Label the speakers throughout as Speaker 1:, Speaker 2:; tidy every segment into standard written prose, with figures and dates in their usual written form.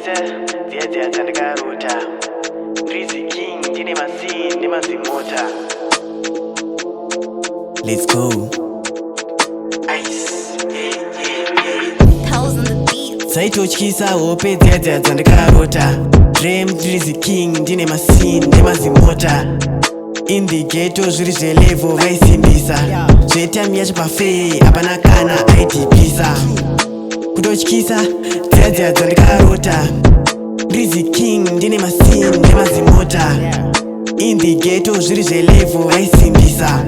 Speaker 1: Kutokisa, zia tandika rota. Griz king, dine mazimota.
Speaker 2: Let's go.
Speaker 1: Ice.
Speaker 3: Hoes on the beat.
Speaker 2: Saitochkisa ope zia tandika rota. Dream Griz king, dine mazimota. In the ghetto zviri zvelevo vaisimbisa zvetamia chipafe hapana kana aitipisa kutotyisa dzia dzandikarota Griz king ndine mazimota in the ghetto zviri zvelevo vaisimbisa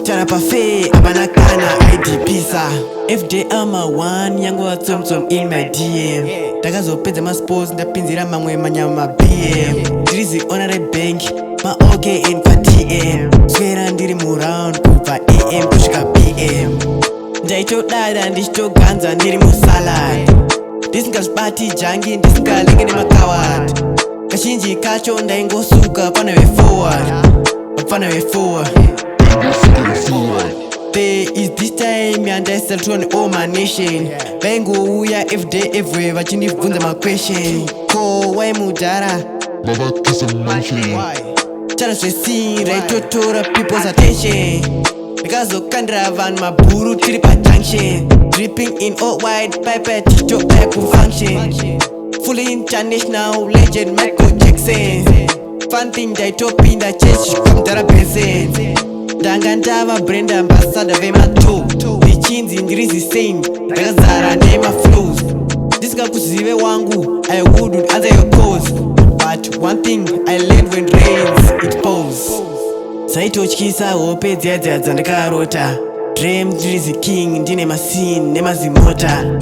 Speaker 2: chana pafe hapana kana aitipisa fd ama 1 yangu watsomtsom in my dm ndakazopedza masports ndapinzira mamwe manyama bm ndirizi onare bank ma-ok and pa-tm swera ndiri muround kubva am kusvika pm ndaitodada ndichitoganza ndiri musalad ndisingazvibati jangi ndisingalenge nemakawad kazhinji kacho ndaingosuka pana ve-forward There is this time yandaisatron all my nation vaingouya everyday everywhere vachinibvunza maquestion ko waimudhara chana zvesii raitotora people's attention ndikazokandira vanhu mabhuru tiri pajunction dripping in all white pipe tichitobaya kufunction fully international legend Michael Jackson fun thing ndaitopinda chechi kwamudhara benson ndanga ndava brand ambassador vemato ndichinzi ndirizi saint ndakazara nemaflows ndisingakuzive wangu I wouldn't answer your calls but one thing I learned when rains it pours saitotyisa hope dzia dzandikarota dream Griz king ndine mazimota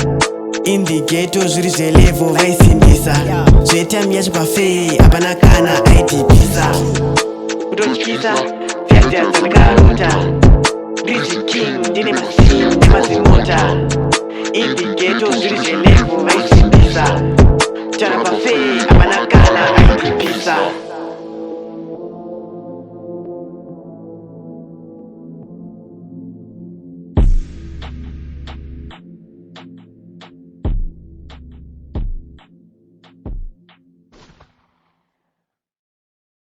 Speaker 2: in the ghetto zviri zvelevo vaisimbisa zvetamia chipafe hapana kana aitipisa kutotyisa dzia dzandikarota Griz king ndine mazimota in the ghetto zviri zvelevo vaisimbisa